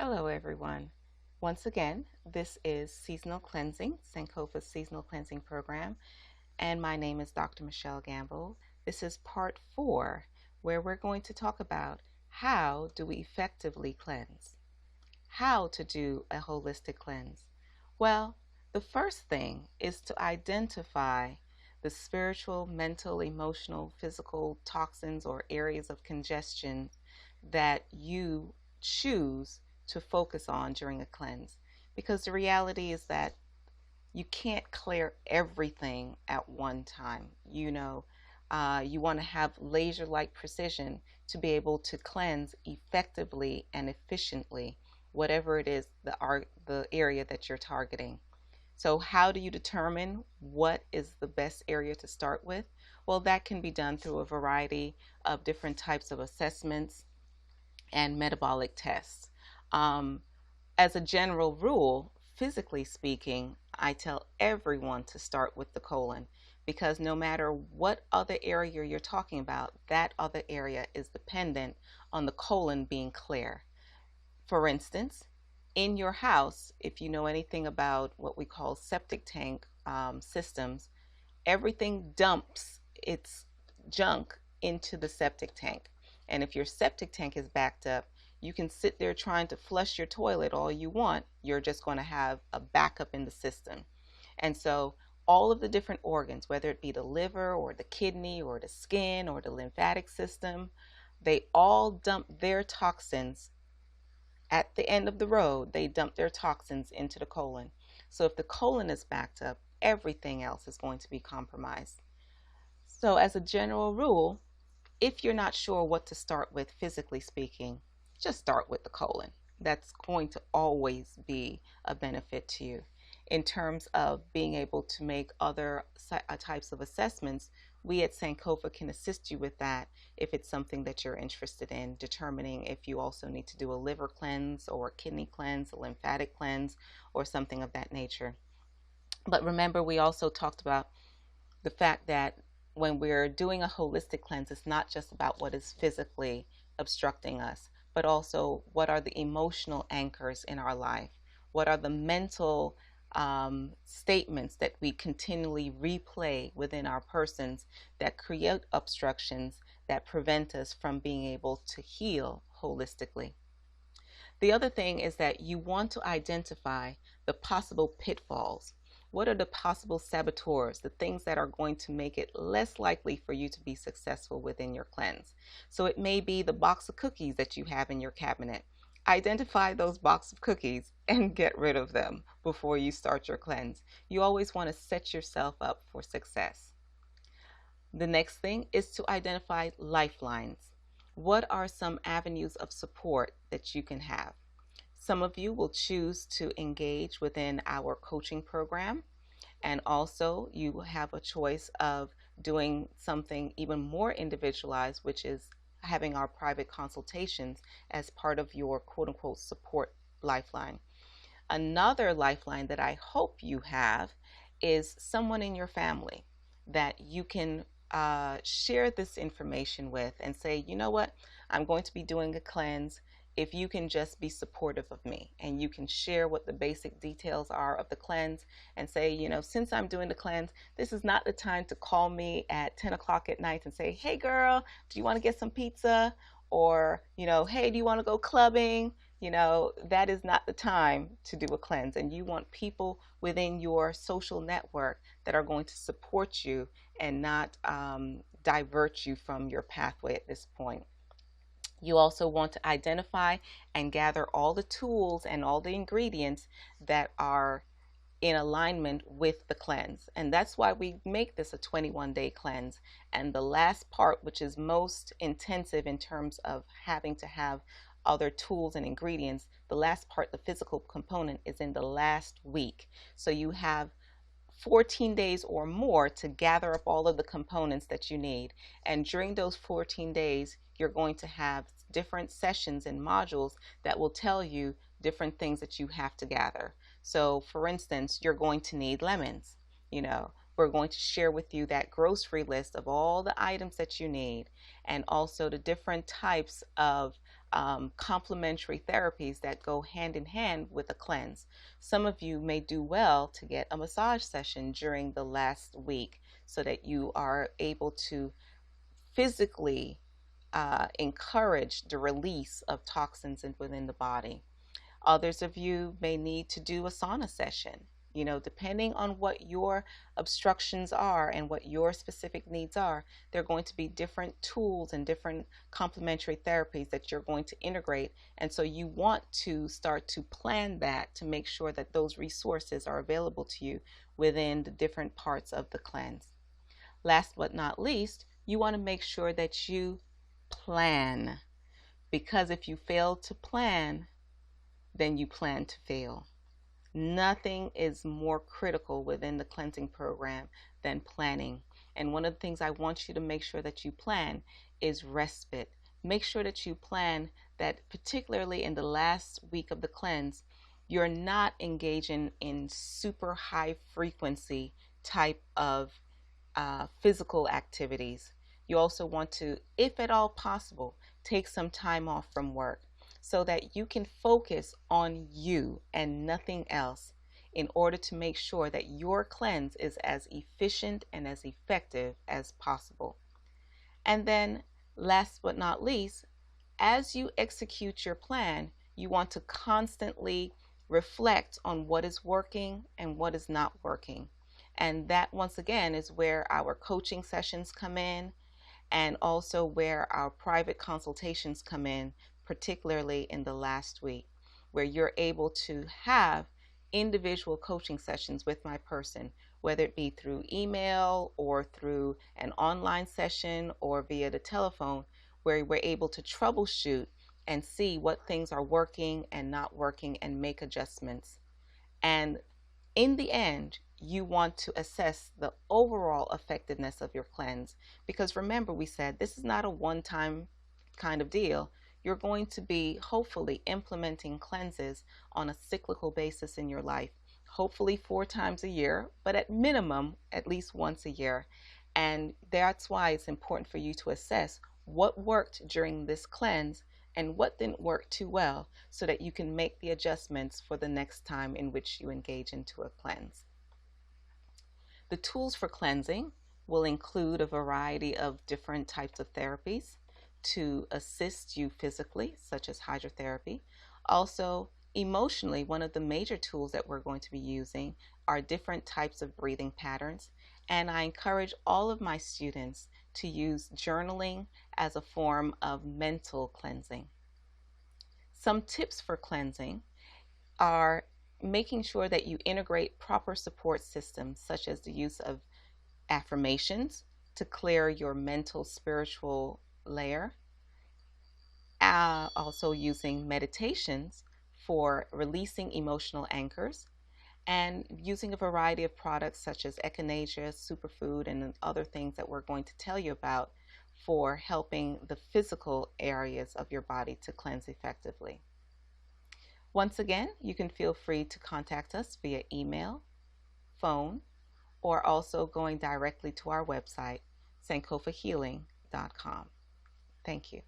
Hello, everyone. Once again, this is Seasonal Cleansing, Sankofa's Seasonal Cleansing Program, and my name is Dr. Michelle Gamble. This is part 4, where we're going to talk about how do we effectively cleanse, how to do a holistic cleanse. Well, the first thing is to identify the spiritual, mental, emotional, physical toxins or areas of congestion that you choose to focus on during a cleanse. Because the reality is that you can't clear everything at one time. You want to have laser like precision to be able to cleanse effectively and efficiently, whatever it is the area that you're targeting. So, how do you determine what is the best area to start with? Well, that can be done through a variety of different types of assessments and metabolic tests. Um, as a general rule, physically speaking, I tell everyone to start with the colon because no matter what other area you're talking about, that other area is dependent on the colon being clear. For instance, in your house, if you know anything about what we call septic tank systems, everything dumps its junk into the septic tank. And if your septic tank is backed up, you can sit there trying to flush your toilet all you want. You're just going to have a backup in the system. And so, all of the different organs, whether it be the liver or the kidney or the skin or the lymphatic system, they all dump their toxins at the end of the road. They dump their toxins into the colon. So, if the colon is backed up, everything else is going to be compromised. So, as a general rule, if you're not sure what to start with physically speaking, just start with the colon. That's going to always be a benefit to you. In terms of being able to make other types of assessments, we at Sankofa can assist you with that if it's something that you're interested in, determining if you also need to do a liver cleanse or a kidney cleanse, a lymphatic cleanse, or something of that nature. But remember, we also talked about the fact that when we're doing a holistic cleanse, it's not just about what is physically obstructing us, but also what are the emotional anchors in our life? What are the mental statements that we continually replay within our persons that create obstructions that prevent us from being able to heal holistically? The other thing is that you want to identify the possible pitfalls. What are the possible saboteurs, the things that are going to make it less likely for you to be successful within your cleanse? So it may be the box of cookies that you have in your cabinet. Identify those box of cookies and get rid of them before you start your cleanse. You always want to set yourself up for success. The next thing is to identify lifelines. What are some avenues of support that you can have? Some of you will choose to engage within our coaching program, and also you have a choice of doing something even more individualized, which is having our private consultations as part of your quote unquote support lifeline. Another lifeline that I hope you have is someone in your family that you can share this information with and say, you know what, I'm going to be doing a cleanse. If you can just be supportive of me and you can share what the basic details are of the cleanse and say, since I'm doing the cleanse, this is not the time to call me at 10 o'clock at night and say, hey girl, do you want to get some pizza? Or, hey, do you want to go clubbing? That is not the time to do a cleanse. And you want people within your social network that are going to support you and not divert you from your pathway at this point. You also want to identify and gather all the tools and all the ingredients that are in alignment with the cleanse. And that's why we make this a 21-day cleanse. And the last part, which is most intensive in terms of having to have other tools and ingredients, the last part, the physical component, is in the last week. So you have 14 days or more to gather up all of the components that you need. And during those 14 days, you're going to have different sessions and modules that will tell you different things that you have to gather. So, for instance, you're going to need lemons. We're going to share with you that grocery list of all the items that you need and also the different types of complementary therapies that go hand in hand with a cleanse. Some of you may do well to get a massage session during the last week so that you are able to physically encourage the release of toxins within the body. Others of you may need to do a sauna session. You know, depending on what your obstructions are and what your specific needs are, there are going to be different tools and different complementary therapies that you're going to integrate. And so you want to start to plan that to make sure that those resources are available to you within the different parts of the cleanse. Last but not least, you want to make sure that you plan, because if you fail to plan, then you plan to fail. Nothing is more critical within the cleansing program than planning. And one of the things I want you to make sure that you plan is respite. Make sure that you plan that, particularly in the last week of the cleanse, you're not engaging in super high frequency type of physical activities. You also want to, if at all possible, take some time off from work so that you can focus on you and nothing else in order to make sure that your cleanse is as efficient and as effective as possible. And then, last but not least, as you execute your plan, you want to constantly reflect on what is working and what is not working. And that, once again, is where our coaching sessions come in, and also where our private consultations come in, particularly in the last week, where you're able to have individual coaching sessions with my person, whether it be through email or through an online session or via the telephone, where we're able to troubleshoot and see what things are working and not working and make adjustments. And in the end, you want to assess the overall effectiveness of your cleanse, because remember, we said this is not a one-time kind of deal. You're going to be hopefully implementing cleanses on a cyclical basis in your life, hopefully 4 times a year, but at minimum at least once a year. And that's why it's important for you to assess what worked during this cleanse and what didn't work too well, so that you can make the adjustments for the next time in which you engage into a cleanse. The tools for cleansing will include a variety of different types of therapies to assist you physically, such as hydrotherapy. Also, emotionally, one of the major tools that we're going to be using are different types of breathing patterns. And I encourage all of my students to use journaling as a form of mental cleansing. Some tips for cleansing are making sure that you integrate proper support systems, such as the use of affirmations to clear your mental, spiritual layer. Also using meditations for releasing emotional anchors, and using a variety of products such as echinacea, superfood, and other things that we're going to tell you about for helping the physical areas of your body to cleanse effectively. Once again, you can feel free to contact us via email, phone, or also going directly to our website, sankofahealing.com. Thank you.